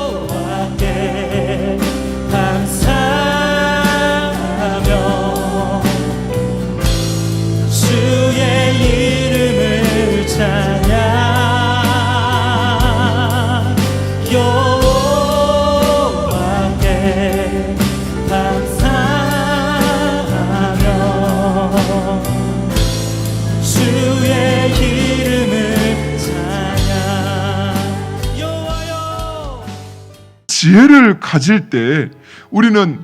여호와께 감사하며 주의 이름을 찬양. 여호와께 감사하며 주의 이름을 찬양. 여호와여. 지혜를 가질 때 우리는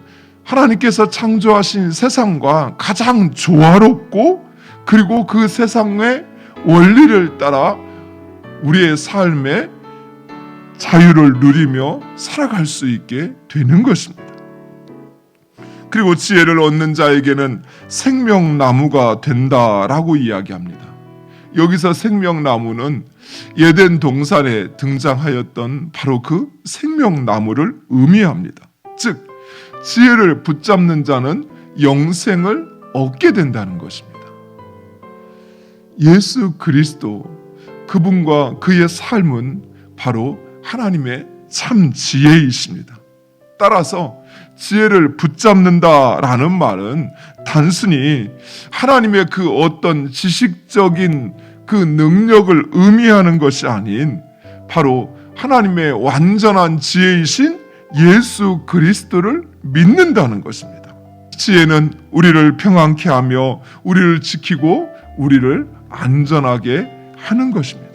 하나님께서 창조하신 세상과 가장 조화롭고 그리고 그 세상의 원리를 따라 우리의 삶에 자유를 누리며 살아갈 수 있게 되는 것입니다. 그리고 지혜를 얻는 자에게는 생명나무가 된다라고 이야기합니다. 여기서 생명나무는 에덴 동산에 등장하였던 바로 그 생명나무를 의미합니다. 즉, 지혜를 붙잡는 자는 영생을 얻게 된다는 것입니다. 예수 그리스도, 그분과 그의 삶은 바로 하나님의 참 지혜이십니다. 따라서 지혜를 붙잡는다라는 말은 단순히 하나님의 그 어떤 지식적인 그 능력을 의미하는 것이 아닌 바로 하나님의 완전한 지혜이신 예수 그리스도를 믿는다는 것입니다. 지혜는 우리를 평안케 하며 우리를 지키고 우리를 안전하게 하는 것입니다.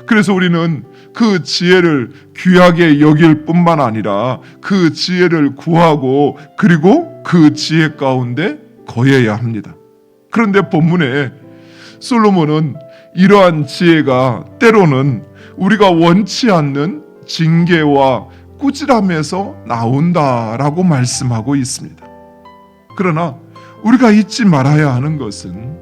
그래서 우리는 그 지혜를 귀하게 여길 뿐만 아니라 그 지혜를 구하고 그리고 그 지혜 가운데 거해야 합니다. 그런데 본문에 솔로몬은 이러한 지혜가 때로는 우리가 원치 않는 징계와 꾸지람에서 나온다라고 말씀하고 있습니다. 그러나 우리가 잊지 말아야 하는 것은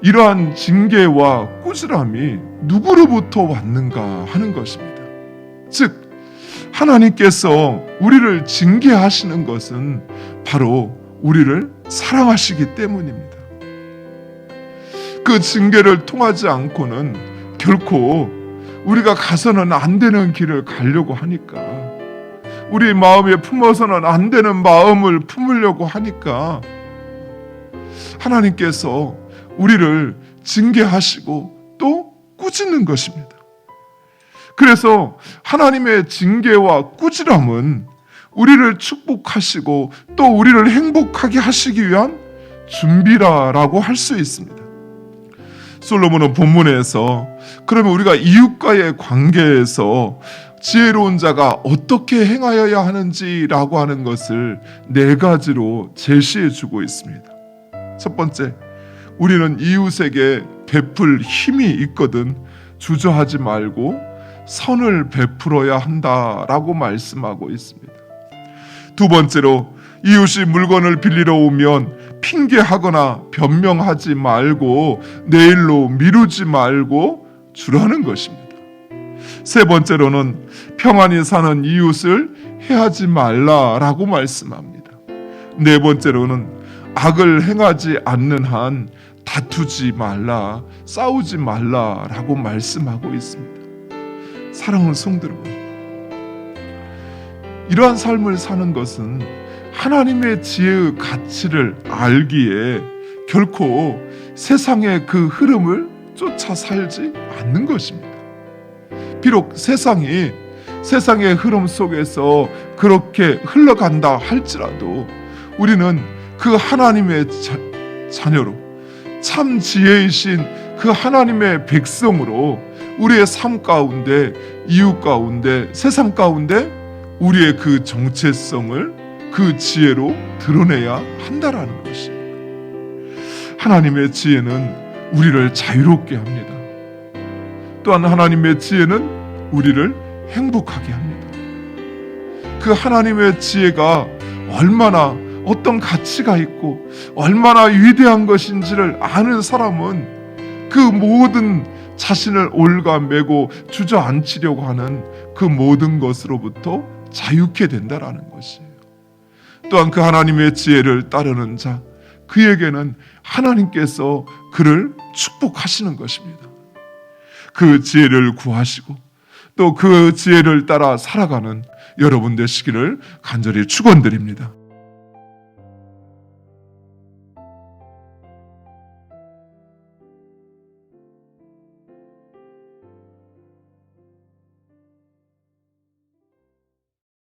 이러한 징계와 꾸지람이 누구로부터 왔는가 하는 것입니다. 즉, 하나님께서 우리를 징계하시는 것은 바로 우리를 사랑하시기 때문입니다. 그 징계를 통하지 않고는 결코 우리가 가서는 안 되는 길을 가려고 하니까, 우리 마음에 품어서는 안 되는 마음을 품으려고 하니까 하나님께서 우리를 징계하시고 또 꾸짖는 것입니다. 그래서 하나님의 징계와 꾸지람은 우리를 축복하시고 또 우리를 행복하게 하시기 위한 준비라고 할 수 있습니다. 솔로몬은 본문에서 그러면 우리가 이웃과의 관계에서 지혜로운 자가 어떻게 행하여야 하는지라고 하는 것을 4가지로 제시해 주고 있습니다. 첫 번째, 우리는 이웃에게 베풀 힘이 있거든 주저하지 말고 선을 베풀어야 한다라고 말씀하고 있습니다. 두 번째로, 이웃이 물건을 빌리러 오면 핑계하거나 변명하지 말고 내일로 미루지 말고 주라는 것입니다. 세 번째로는 평안히 사는 이웃을 해하지 말라라고 말씀합니다. 네 번째로는 악을 행하지 않는 한 다투지 말라, 싸우지 말라라고 말씀하고 있습니다. 사랑하는 성도 여러분, 이러한 삶을 사는 것은 하나님의 지혜의 가치를 알기에 결코 세상의 그 흐름을 쫓아 살지 않는 것입니다. 비록 세상의 흐름 속에서 그렇게 흘러간다 할지라도 우리는 그 하나님의 자녀로, 참 지혜이신 그 하나님의 백성으로 우리의 삶 가운데, 이웃 가운데, 세상 가운데 우리의 그 정체성을 그 지혜로 드러내야 한다라는 것입니다. 하나님의 지혜는 우리를 자유롭게 합니다. 또한 하나님의 지혜는 우리를 행복하게 합니다. 그 하나님의 지혜가 얼마나 어떤 가치가 있고 얼마나 위대한 것인지를 아는 사람은 그 모든 자신을 올가매고 주저앉히려고 하는 그 모든 것으로부터 자유케 된다라는 것이에요. 또한 그 하나님의 지혜를 따르는 자, 그에게는 하나님께서 그를 축복하시는 것입니다. 그 지혜를 구하시고 또 그 지혜를 따라 살아가는 여러분 되시기를 간절히 축원드립니다.